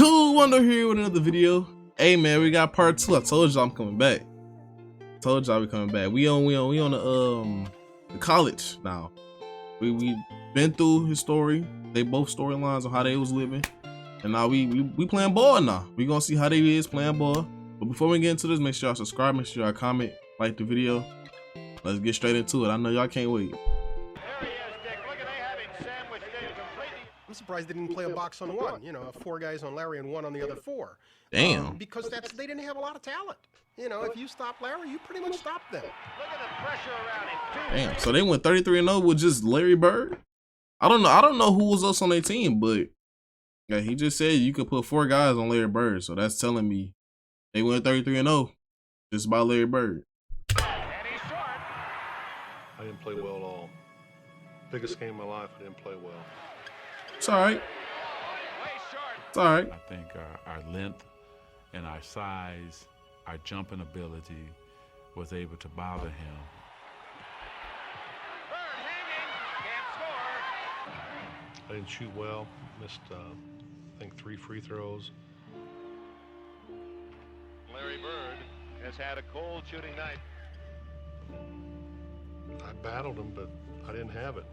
YouTube Wonder here with another video. Hey man, we got part 2. I told y'all I'm coming back. Told y'all we coming back. We on the college now. We been through his story. They both storylines on how they was living. And now we playing ball now. We gonna see how they is playing ball. But before we get into this, make sure y'all subscribe, make sure y'all comment, like the video. Let's get straight into it. I know y'all can't wait. I'm surprised they didn't play a box on one. You know, 4 guys on Larry and 1 on the other 4. Damn. Because they didn't have a lot of talent. You know, if you stop Larry, you pretty much stop them. Look at the pressure around him. Damn. So they went 33-0 with just Larry Bird. I don't know who was else on their team, but yeah, he just said you could put 4 guys on Larry Bird. So that's telling me they went 33-0 just by Larry Bird. And he's short. I didn't play well at all. Biggest game of my life, I didn't play well. It's all right. It's all right. I think our length and our size, our jumping ability was able to bother him. Bird hanging, can't score. I didn't shoot well. Missed, I think, 3 free throws. Larry Bird has had a cold shooting night. I battled him, but I didn't have it.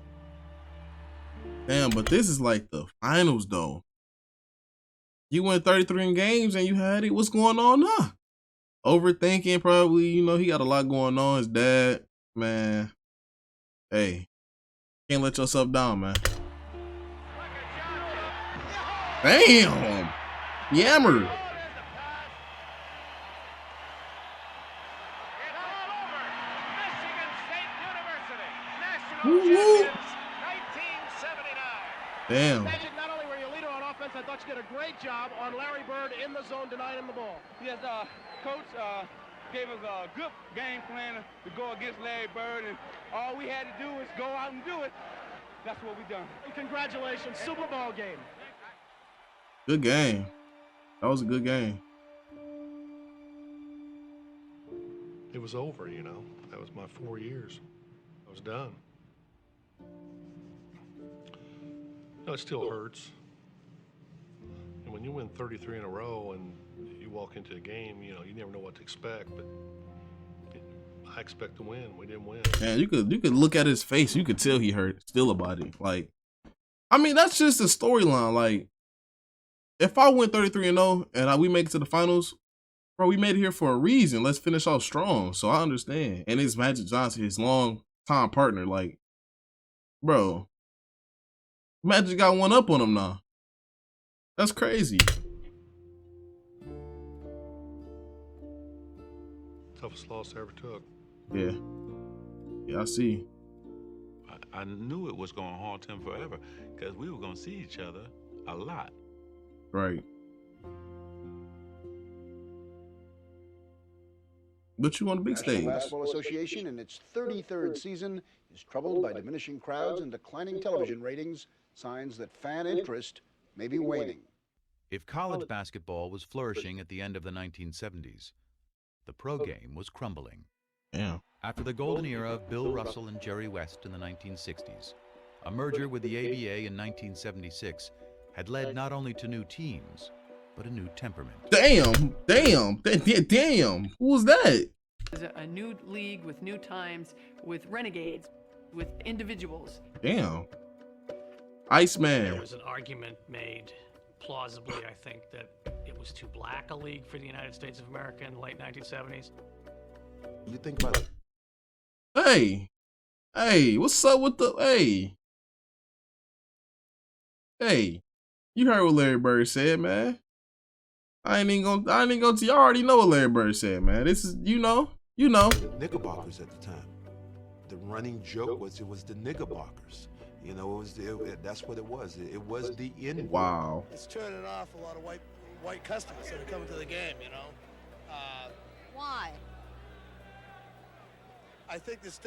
Damn, but this is like the finals though. You went 33 in games and you had it. What's going on now? Overthinking probably, you know, he got a lot going on. His dad, man. Hey, can't let yourself down, man. Damn. Yammer. Woo-woo. Damn. Not only were you leader on offense, I thought you did a great job on Larry Bird in the zone, denying him the ball. Yes, Coach gave us a good game plan to go against Larry Bird, and all we had to do was go out and do it. That's what we done. And congratulations, Super Bowl game. Good game. That was a good game. It was over, you know. That was my 4 years. I was done. No, it still hurts. And when you win 33 in a row and you walk into a game, you know, you never know what to expect, but I expect to win. We didn't win. Man, you could look at his face. You could tell he hurt still about it. Like, I mean, that's just the storyline. Like, if I went 33-0 and we make it to the finals, bro, we made it here for a reason. Let's finish off strong. So I understand. And it's Magic Johnson, his long time partner. Like, bro, Magic got one up on him now. That's crazy. Toughest loss I ever took. Yeah. Yeah, I see. I knew it was going to haunt him forever because we were going to see each other a lot. Right. But you on the big stage. The Basketball Association in its 33rd season is troubled by diminishing crowds and declining television ratings, signs that fan interest may be waning. If college basketball was flourishing at the end of the 1970s, the pro game was crumbling. Yeah. After the golden era of Bill Russell and Jerry West in the 1960s, a merger with the ABA in 1976 had led not only to new teams, but a new temperament. Damn. Who was that? It's a new league with new times, with renegades, with individuals. Damn. Iceman. There was an argument made, plausibly, I think, that it was too black a league for the United States of America in the late 1970s. You think about it. Hey, what's up with the Hey, you heard what Larry Bird said, man. I ain't even gonna y'all already know what Larry Bird said, man. This is you know. Knickerbockers at the time. The running joke was it was the Knickerbockers. You know, that's what it was. It was the end. Wow. It's turning off a lot of white customers that are coming to the game, you know. Why? I think there's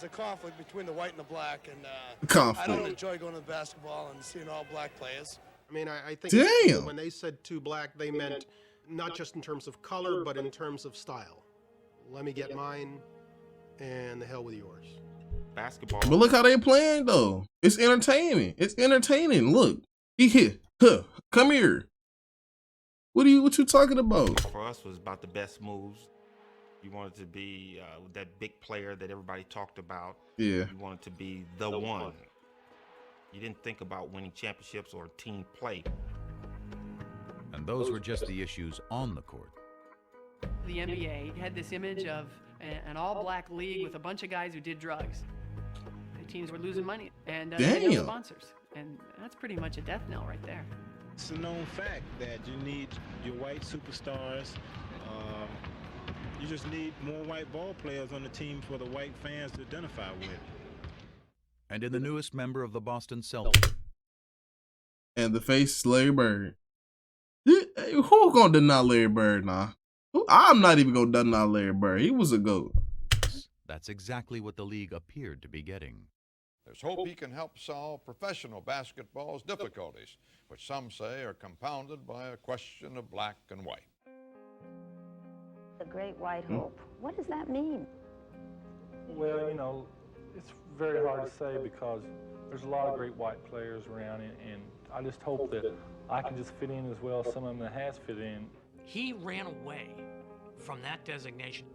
a conflict between the white and the black, and conflict. I don't enjoy going to basketball and seeing all black players. I mean, I think Damn. when they said too black, they meant not just in terms of color, but in terms of style. Let me get mine, and the hell with yours. Basketball. But look how they playing though. It's entertaining. It's entertaining. Look, he hit. Huh. Come here. What you talking about? For us, was about the best moves. You wanted to be that big player that everybody talked about. Yeah. You wanted to be the one. You didn't think about winning championships or team play. And those were just the issues on the court. The NBA had this image of an all-black league with a bunch of guys who did drugs. The teams were losing money and they had no sponsors, and that's pretty much a death knell right there. It's a known fact that you need your white superstars. You just need more white ball players on the team for the white fans to identify with. And in the newest member of the Boston Celtics. And the face, Larry Bird. Who gonna deny Larry Bird now? I'm not even gonna deny Larry Bird. He was a GOAT. That's exactly what the league appeared to be getting. There's hope he can help solve professional basketball's difficulties, which some say are compounded by a question of black and white. The Great White Hope. What does that mean? Well, you know, it's very hard to say because there's a lot of great white players around, and I just hope that I can just fit in as well as some of them that has fit in. He ran away from that designation.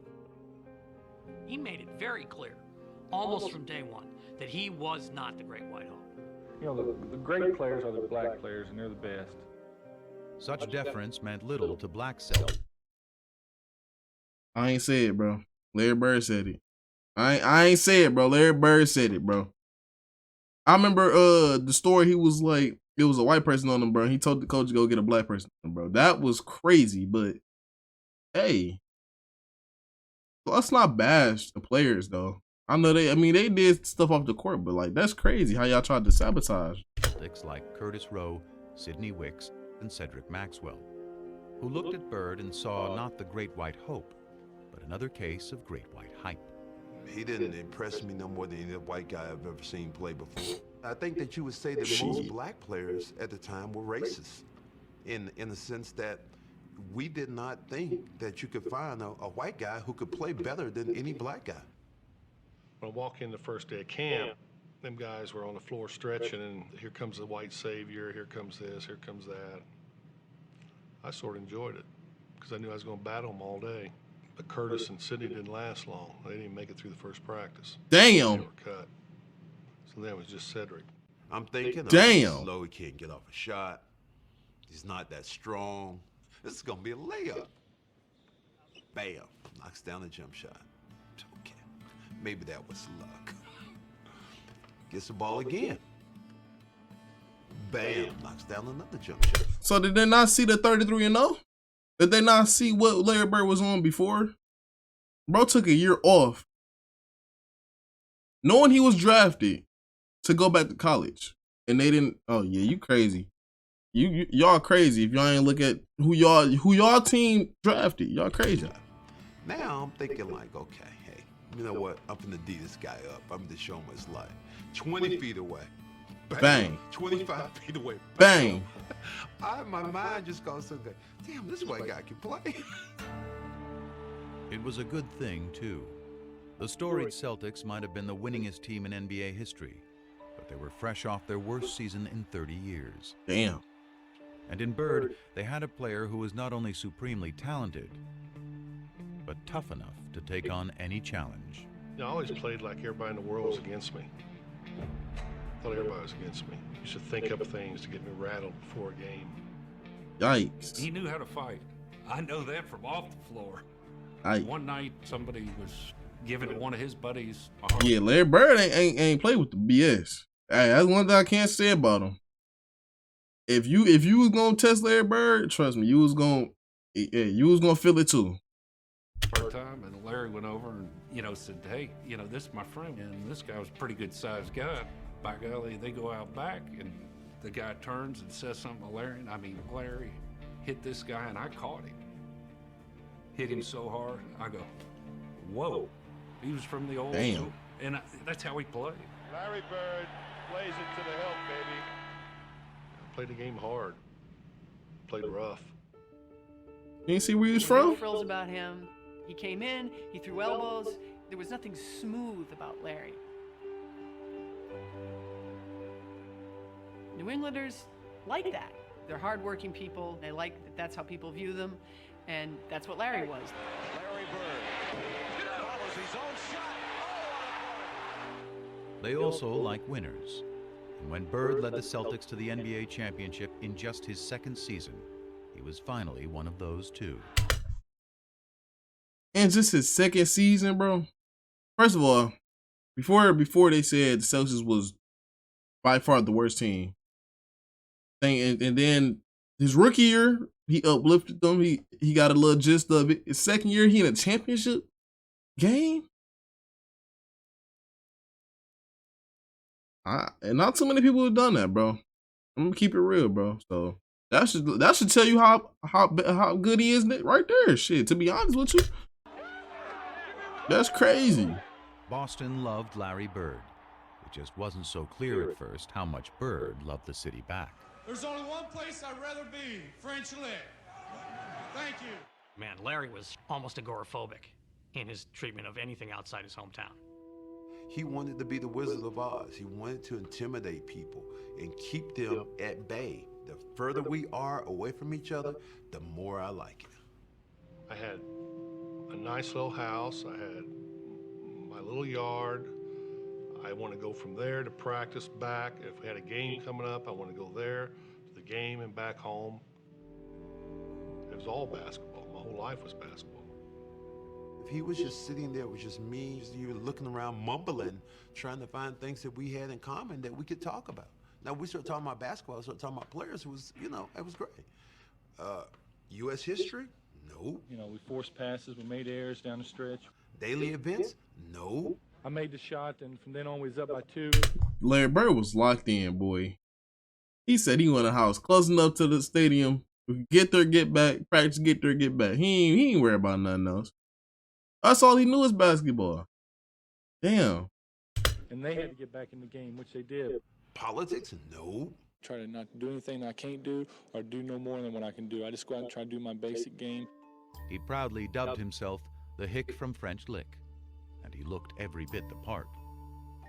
He made it very clear, almost from day one, that he was not the Great White Hope. You know, the great players are the black players, and they're the best. Such deference meant little to black Celtics. I ain't say it, bro. Larry Bird said it. I ain't say it, bro. Larry Bird said it, bro. I remember the story. He was like, it was a white person on him, bro. He told the coach to go get a black person on him, bro. That was crazy, but hey, let's not bash the players, though. I know they did stuff off the court, but like, that's crazy how y'all tried to sabotage. Celtics like Curtis Rowe, Sidney Wicks, and Cedric Maxwell, who looked at Bird and saw not the Great White Hope, but another case of great white hype. He didn't impress me no more than any white guy I've ever seen play before. I think that you would say that most black players at the time were racist, in the sense that we did not think that you could find a white guy who could play better than any black guy. When I walk in the first day of camp, them guys were on the floor stretching, and here comes the white savior, here comes this, here comes that. I sort of enjoyed it because I knew I was going to battle them all day. But Curtis and Sidney didn't last long. They didn't even make it through the first practice. Damn. They were cut. So then it was just Cedric. I'm thinking, damn, he's slow, he can't get off a shot. He's not that strong. This is gonna be a layup. Bam, knocks down a jump shot. Okay, maybe that was luck. Gets the ball again. Bam, knocks down another jump shot. So did they not see the 33-0? Did they not see what Larry Bird was on before? Bro took a year off, knowing he was drafted to go back to college, and they didn't. Oh yeah, you crazy. Y'all crazy if y'all ain't look at who y'all team drafted. Y'all crazy. Now I'm thinking like, okay, hey, you know what? I'm gonna D this guy up. I'm gonna show him his life. 20 feet away. Bang. 25 feet away. Bang. My mind just goes so good. Damn, this white guy can play. It was a good thing, too. The storied Celtics might have been the winningest team in NBA history, but they were fresh off their worst season in 30 years. Damn. And in Bird, they had a player who was not only supremely talented, but tough enough to take on any challenge. I always played like everybody in the world was against me. I thought everybody was against me. I used to think up things to get me rattled before a game. Yikes. He knew how to fight. I know that from off the floor. Yikes. One night, somebody was giving one of his buddies a hard Yeah, Larry Bird ain't play with the BS. Hey, that's one thing I can't say about him. If you was gonna test Larry Bird, trust me, you was gonna feel it too. first time, and Larry went over and, said, hey, this is my friend, and this guy was a pretty good sized guy. By golly, they go out back, and the guy turns and says something to Larry, and Larry hit this guy, and I caught him. Hit him so hard, I go, whoa. He was from the old school, and that's how he played. Larry Bird plays it to the hilt, baby. Played the game hard. Played rough. You didn't see where he was No from? frills about him. He came in, he threw elbows. There was nothing smooth about Larry. New Englanders like that. They're hardworking people. They like that that's how people view them, and that's what Larry was. Larry Bird follows his own shot. They also like winners. And when Bird led the Celtics to the NBA championship in just his second season, he was finally one of those too. And just his second season, bro. First of all, before they said the Celtics was by far the worst team. And then his rookie year, he uplifted them. He got a little gist of it. His second year, he in a championship game. And not too many people have done that, bro. I'm gonna keep it real, bro. So that should tell you how good he is right there. Shit, to be honest with you, that's crazy. Boston loved Larry Bird. It just wasn't so clear at first how much Bird loved the city back. There's only one place I'd rather be, French Lick. Thank you. Man, Larry was almost agoraphobic in his treatment of anything outside his hometown. He wanted to be the Wizard of Oz. He wanted to intimidate people and keep them at bay. The further we are away from each other, the more I like it. I had a nice little house. I had my little yard. I want to go from there to practice back. If we had a game coming up, I want to go there to the game and back home. It was all basketball. My whole life was basketball. If he was just sitting there with just me, you were looking around mumbling, trying to find things that we had in common that we could talk about. Now we started talking about basketball, we started talking about players. It was, it was great. U.S. history? No. We forced passes, we made errors down the stretch. Daily events? No. I made the shot, and from then on we was up by 2. Larry Bird was locked in, boy. He said he wanted a house close enough to the stadium. Get there, get back. Practice, get there, get back. He ain't worried about nothing else. That's all he knew was basketball. Damn. And they had to get back in the game, which they did. Politics? No. Try to not do anything I can't do or do no more than what I can do. I just go out and try to do my basic game. He proudly dubbed himself the Hick from French Lick, and he looked every bit the part.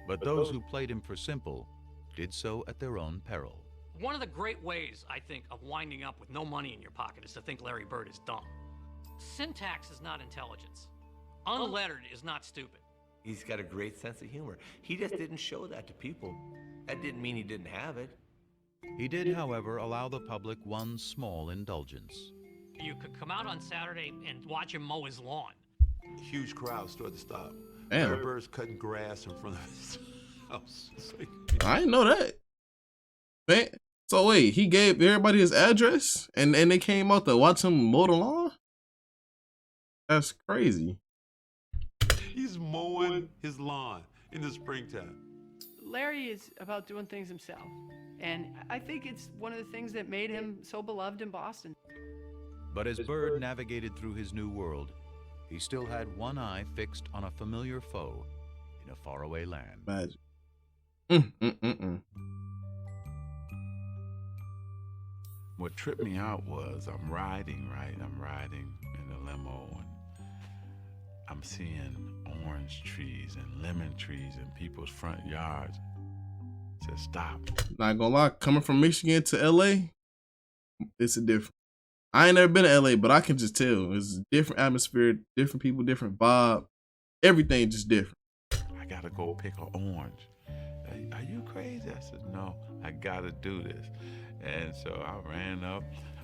But those who played him for simple did so at their own peril. One of the great ways, I think, of winding up with no money in your pocket is to think Larry Bird is dumb. Syntax is not intelligence. Unlettered is not stupid. He's got a great sense of humor. He just didn't show that to people. That didn't mean he didn't have it. He did, however, allow the public one small indulgence. You could come out on Saturday and watch him mow his lawn. Huge crowd started to stop. Damn. Larry Bird's cutting grass in front of his house. I didn't know that. Man, so wait, he gave everybody his address and they came out to watch him mow the lawn? That's crazy. He's mowing his lawn in the springtime. Larry is about doing things himself. And I think it's one of the things that made him so beloved in Boston. But as Bird navigated through his new world, he still had one eye fixed on a familiar foe in a faraway land. Magic. What tripped me out was I'm riding in the limo, and I'm seeing orange trees and lemon trees in people's front yards. Said stop. Not gonna lie, coming from Michigan to LA, it's a different. I ain't never been to LA, but I can just tell it's a different atmosphere, different people, different vibe. Everything just different. I gotta go pick an orange. Are you crazy? I said, no, I gotta do this. And so I ran up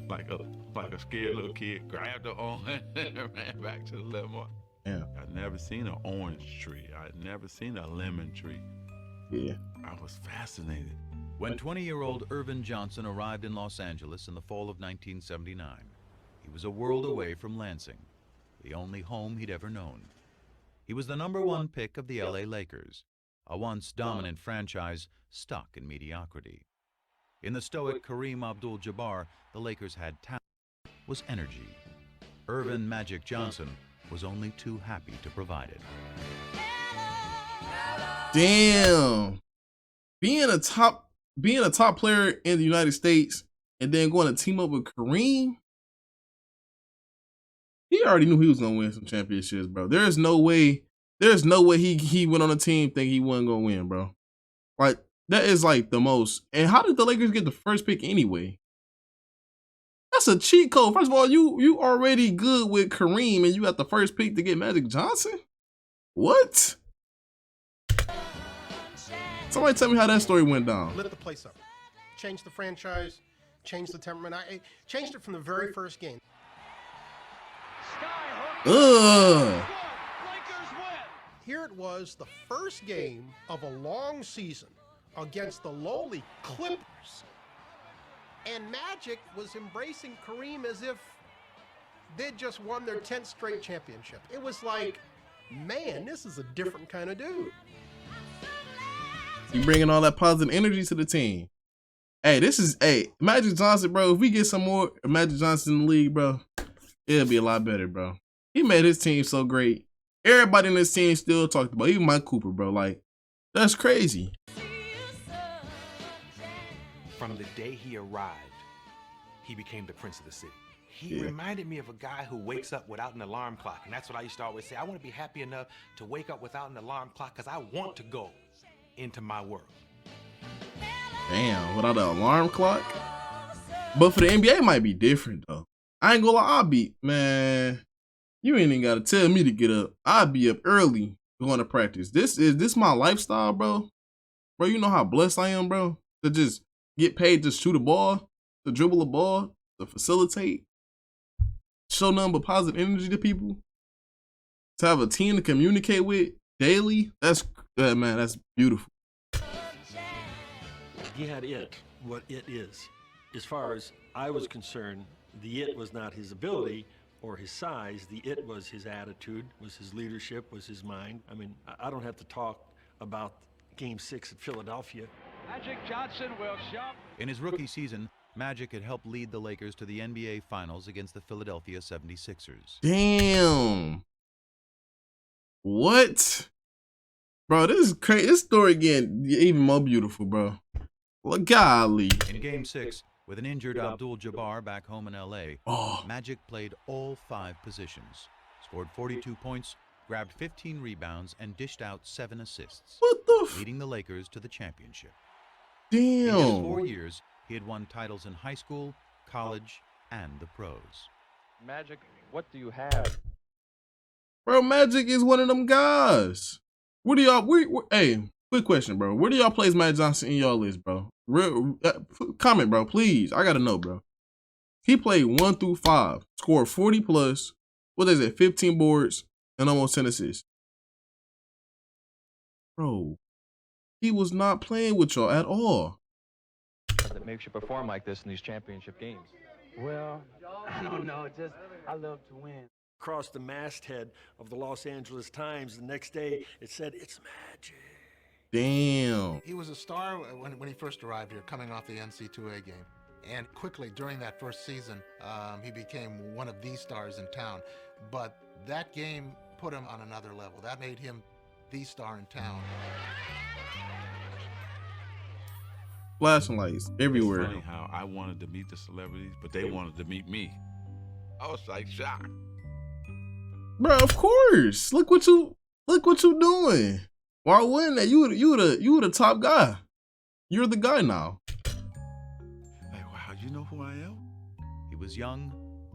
like a scared little kid, grabbed the orange and ran back to the limo. Yeah. I'd never seen an orange tree. I'd never seen a lemon tree. Yeah. I was fascinated. When 20-year-old Irvin Johnson arrived in Los Angeles in the fall of 1979, he was a world away from Lansing, the only home he'd ever known. He was the #1 pick of the LA Lakers, a once dominant franchise stuck in mediocrity. In the stoic Kareem Abdul-Jabbar, the Lakers had talent, was energy. Irvin Magic Johnson was only too happy to provide it. Damn. Being a top player in the United States and then going to team up with Kareem, he already knew he was gonna win some championships, bro. There's no way he went on a team thinking he wasn't gonna win, bro. Like, that is like the most. And how did the Lakers get the first pick anyway? That's a cheat code. First of all, you already good with Kareem and you got the first pick to get Magic Johnson? What? Somebody tell me how that story went down. Lit the place up. Changed the franchise, changed the temperament. I changed it from the very first game. Ugh. Here it was, the first game of a long season against the lowly Clippers. And Magic was embracing Kareem as if they'd just won their 10th straight championship. It was like, man, this is a different kind of dude. You bringing all that positive energy to the team. Hey, Magic Johnson, bro. If we get some more Magic Johnson in the league, bro, it'll be a lot better, bro. He made his team so great. Everybody in this team still talked about, even Mike Cooper, bro. Like, that's crazy. From the day he arrived, he became the prince of the city. He reminded me of a guy who wakes up without an alarm clock. And that's what I used to always say. I want to be happy enough to wake up without an alarm clock because I want to go into my world. Damn, without an alarm clock? But for the NBA, it might be different, though. I ain't gonna lie, man, you ain't even gotta tell me to get up. I'll be up early going to practice. This my lifestyle, bro. Bro, you know how blessed I am, bro, to just get paid to shoot a ball, to dribble a ball, to facilitate, show nothing but positive energy to people, to have a team to communicate with daily. That's beautiful. He had what it is. As far as I was concerned, the it was not his ability or his size. The it was his attitude, was his leadership, was his mind. I mean, I don't have to talk about Game 6 at Philadelphia. Magic Johnson will jump. In his rookie season, Magic had helped lead the Lakers to the NBA Finals against the Philadelphia 76ers. Damn. What? Bro, this is crazy. This story getting even more beautiful, bro. Well, golly. In Game 6, with an injured Abdul-Jabbar back home in L.A., Magic played all 5 positions, scored 42 points, grabbed 15 rebounds, and dished out 7 assists, leading the Lakers to the championship. Damn. In just 4 years, he had won titles in high school, college, and the pros. Magic, what do you have? Bro, Magic is one of them guys. What do y'all, hey, quick question, bro. Where do y'all place Magic Johnson in y'all list, bro? Comment, bro, please. I gotta know, bro. He played 1 through 5, scored 40 plus, 15 boards, and almost 10 assists. Bro, he was not playing with y'all at all. That makes you perform like this in these championship games? Well, I don't know. Just I love to win. Across the masthead of the Los Angeles Times the next day, it said, "It's Magic." Damn. He was a star when he first arrived here, coming off the NC2A game. And quickly, during that first season, he became one of the stars in town. But that game put him on another level. That made him the star in town. Flashing lights everywhere. It's funny how I wanted to meet the celebrities, but they wanted to meet me. I was like shocked. Bro, of course. Look what you doing. Why wouldn't that? You the top guy. You're the guy now. Like, wow, you know who I am? He was young,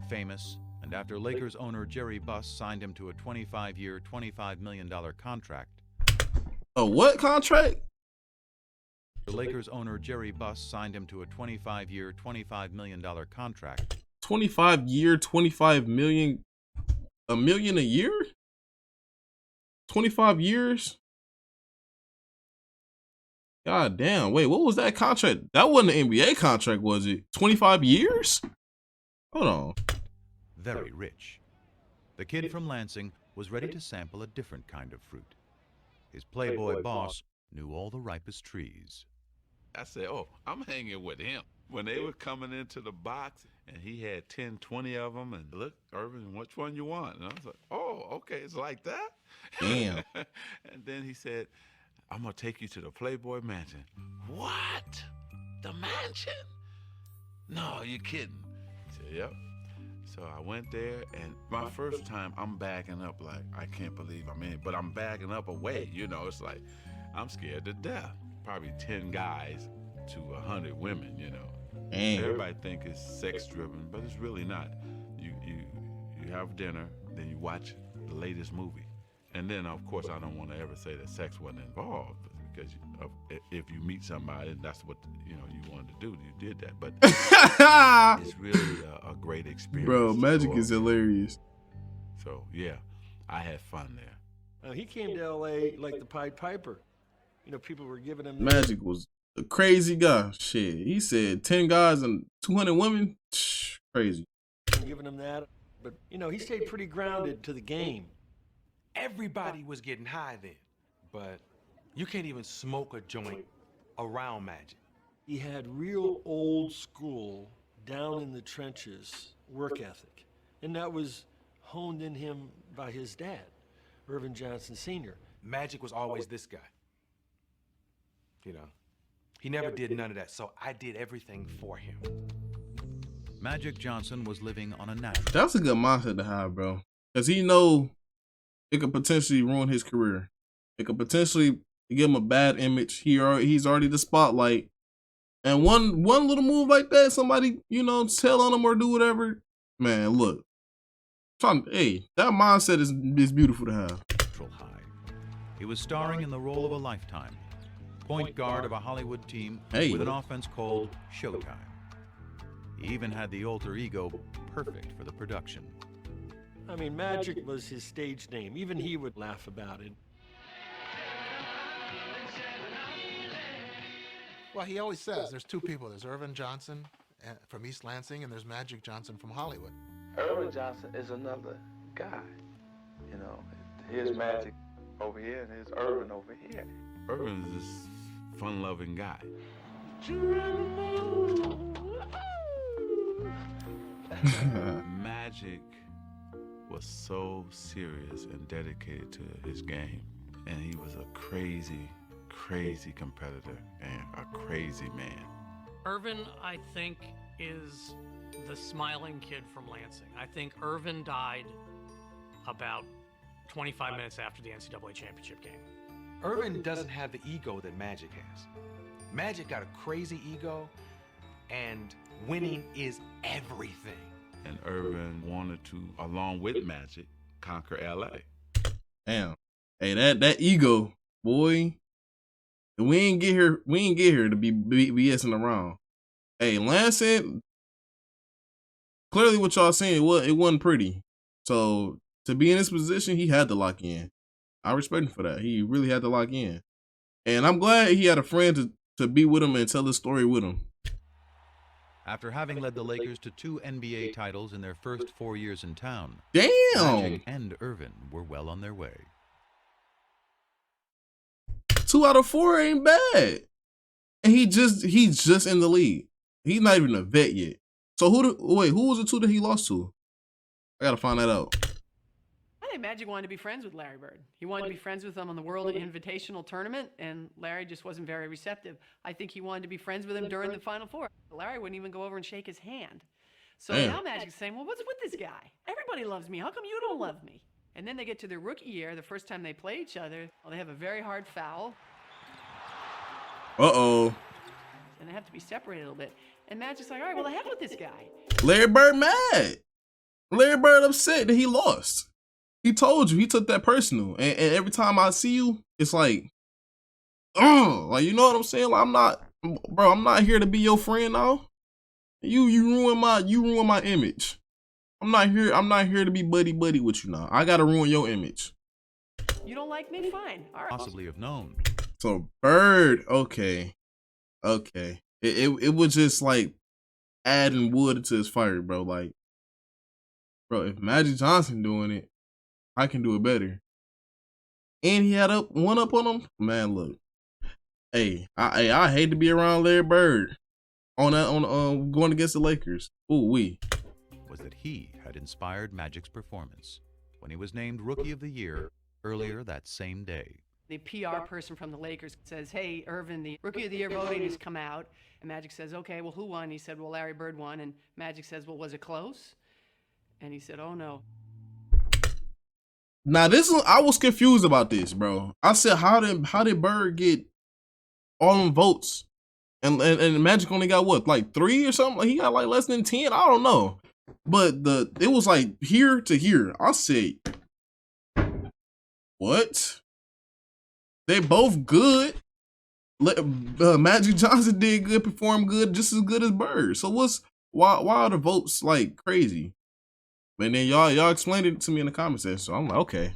famous, and after Lakers owner Jerry Buss signed him to a 25-year, $25 million contract. A what contract? The Lakers owner Jerry Buss signed him to a 25-year, $25 million contract. 25-year, $25 million, $1 million a year? 25 years? God damn. Wait, what was that contract? That wasn't an NBA contract, was it? 25 years? Hold on. Very rich. The kid from Lansing was ready to sample a different kind of fruit. His playboy boss knew all the ripest trees. I said, oh, I'm hanging with him. When they were coming into the box and he had 10, 20 of them and look, Irvin, which one you want? And I was like, oh, okay, it's like that? Damn. And then he said, I'm going to take you to the Playboy Mansion. What? The mansion? No, you're kidding. I said, yep. So I went there, and my first time, I'm backing up like, I can't believe I'm in, but I'm backing up away. You know, it's like, I'm scared to death. Probably 10 guys to 100 women, you know. Damn. Everybody think it's sex driven, but it's really not. You have dinner, then you watch the latest movie, and then of course I don't want to ever say that sex wasn't involved, because if you meet somebody, that's what you wanted to do. You did that, but it's really a great experience. Bro, Magic is hilarious. So yeah, I had fun there. He came to L.A. like the Pied Piper. People were giving him... Magic was a crazy guy. Shit, he said 10 guys and 200 women. Crazy. Giving him that. But, he stayed pretty grounded to the game. Everybody was getting high then, but you can't even smoke a joint around Magic. He had real old school, down in the trenches work ethic. And that was honed in him by his dad, Irvin Johnson Sr. Magic was always this guy. He never did none of that, so I did everything for him. Magic Johnson was living on a nap. That's a good mindset to have, bro. Because he know it could potentially ruin his career. It could potentially give him a bad image. He's already the spotlight. And one little move like that, somebody, tell on him or do whatever. Man, look. Hey, that mindset is beautiful to have. High. He was starring in the role of a lifetime. Point guard of a Hollywood team with an offense called Showtime. He even had the alter ego perfect for the production. I mean, Magic was his stage name. Even he would laugh about it. Well, he always says there's two people. There's Irvin Johnson from East Lansing, and there's Magic Johnson from Hollywood. Irvin Johnson is another guy. Here's Magic over here, and here's Irvin over here. Irvin is this fun-loving guy. Magic was so serious and dedicated to his game, and he was a crazy competitor and a crazy man. Irvin, I think, is the smiling kid from Lansing. I think Irvin died about 25 minutes after the NCAA championship game. Irvin doesn't have the ego that Magic has. Magic got a crazy ego, and winning is everything. And Irvin wanted to, along with Magic, conquer LA. Damn. Hey, that ego, boy. We ain't get here to be BSing around. Hey, Lansing, clearly what y'all saying, it wasn't pretty. So to be in this position, he had to lock in. I respect him for that. He really had to lock in. And I'm glad he had a friend to be with him and tell his story with him. After having led the Lakers to 2 NBA titles in their first 4 years in town, damn, Magic and Irvin were well on their way. 2 out of 4 ain't bad. And he's just in the league. He's not even a vet yet. So who was the 2 that he lost to? I gotta find that out. I think Magic wanted to be friends with Larry Bird. He wanted to be friends with him on the World Invitational Tournament, and Larry just wasn't very receptive. I think he wanted to be friends with him during the Final Four. Larry wouldn't even go over and shake his hand. So now Magic's saying, well, what's with this guy? Everybody loves me. How come you don't love me? And then they get to their rookie year, the first time they play each other. Well, they have a very hard foul. Uh-oh. And they have to be separated a little bit. And Magic's like, all right, well, the heck with this guy. Larry Bird mad. Larry Bird upset that he lost. He told you, he took that personal. And every time I see you, it's like, like, you know what I'm saying? Like, I'm not here to be your friend now. You ruin my image. I'm not here to be buddy with you now. I gotta ruin your image. You don't like me? Fine. All right. Possibly have known. So Bird, okay. It was just like adding wood to his fire, bro. Like, bro, if Magic Johnson doing it, I can do it better. And he had one up on him. Man, look. Hey, I hate to be around Larry Bird on going against the Lakers. Ooh wee. Was that he had inspired Magic's performance when he was named Rookie of the Year earlier that same day. The PR person from the Lakers says, hey, Irvin, the Rookie of the Year voting has come out. And Magic says, okay, well, who won? He said, well, Larry Bird won. And Magic says, well, was it close? And he said, oh, no. Now, I was confused about this, bro. I said, how did Bird get all them votes And Magic only got what, like 3 or something? Like, he got like less than 10. I don't know. But it was like here to here. I said, what? They both good. Magic Johnson did good, performed good, just as good as Bird. So why are the votes like crazy? And then y'all explained it to me in the comment section. So I'm like, okay.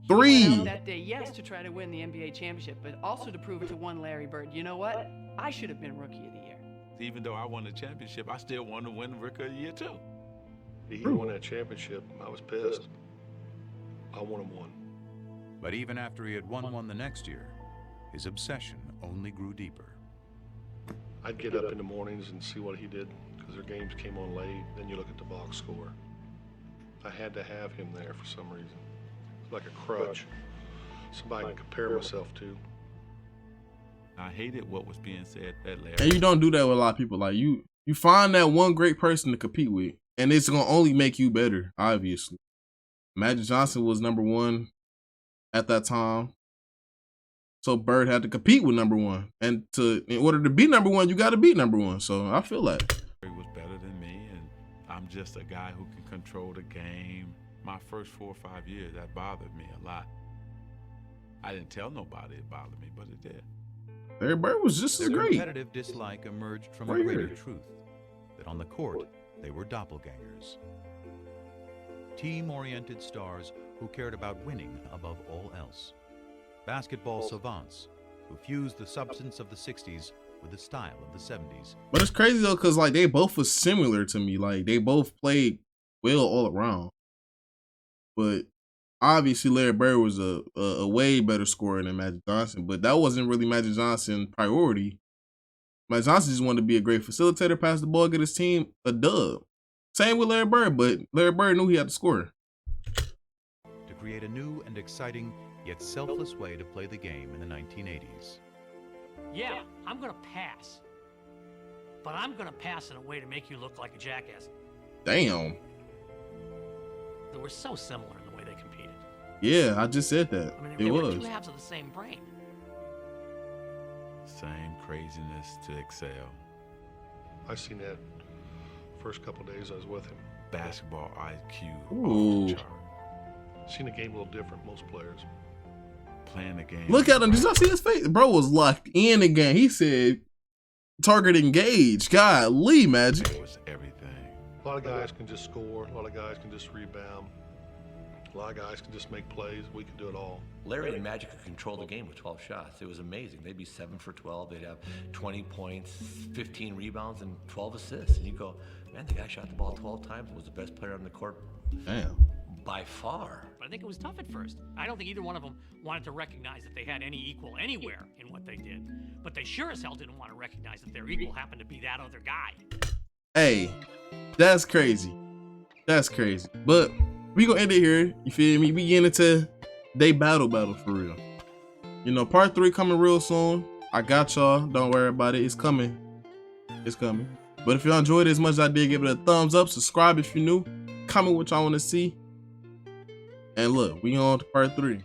3. That day, yes, to try to win the NBA championship, but also to prove it to one Larry Bird. You know what? I should have been Rookie of the Year. Even though I won the championship, I still want to win Rookie of the Year too. He won that championship. I was pissed. I want him one. But even after he had won one the next year, his obsession only grew deeper. I'd get up in the mornings and see what he did because their games came on late. Then you look at the box score. I had to have him there for some reason. It's like a crutch. Somebody I can compare myself to. I hated what was being said at Larry. And you don't do that with a lot of people. Like you find that one great person to compete with, and it's gonna only make you better, obviously. Magic Johnson was #1 at that time. So Bird had to compete with #1. And in order to be #1, you gotta beat #1. So I feel like He was better than me, and I'm just a guy who can control the game. My first 4 or 5 years, that bothered me a lot. I didn't tell nobody it bothered me, but it did. Larry Bird was just as Their great. competitive dislike emerged from a greater truth, that on the court, they were doppelgangers. Team-oriented stars who cared about winning above all else. Basketball savants who fused the substance of the 60s with the style of the 70s. But it's crazy though, because like they both were similar to me. Like they both played well all around. But obviously Larry Bird was a way better scorer than Magic Johnson. But that wasn't really Magic Johnson's priority. Magic Johnson just wanted to be a great facilitator, pass the ball, get his team a dub. Same with Larry Bird, but Larry Bird knew he had to score. To create a new and exciting, yet selfless way to play the game in the 1980s. Yeah, I'm gonna pass. But I'm gonna pass in a way to make you look like a jackass. Damn. They were so similar in the way they competed. Yeah, I just said that. I mean, It they were was. two halves of the same brain. Same craziness to excel. I seen that first couple days I was with him. Basketball IQ Ooh. off the chart. Seen the game a little different, most players. Playing the game. Look at him. Did y'all see his face? Bro was locked in again. He said, target engaged. God, Lee Magic. It was everything. A lot of guys can just score. A lot of guys can just rebound. A lot of guys can just make plays. We can do it all. Larry and Magic could control the game with 12 shots. It was amazing. They'd be 7 for 12. They'd have 20 points, 15 rebounds, and 12 assists. And you go, man, the guy shot the ball 12 times and was the best player on the court. Damn. By far. But I think it was tough at first. I don't think either one of them wanted to recognize that they had any equal anywhere in what they did. But they sure as hell didn't want to recognize that their equal happened to be that other guy. Hey, that's crazy. That's crazy. But we gonna end it here. You feel me? We getting into they battle for real. You know, part 3 coming real soon. I got y'all. Don't worry about it. It's coming. It's coming. But if y'all enjoyed it as much as I did, give it a thumbs up. Subscribe if you're new. Comment what y'all want to see. And look, we on to part 3.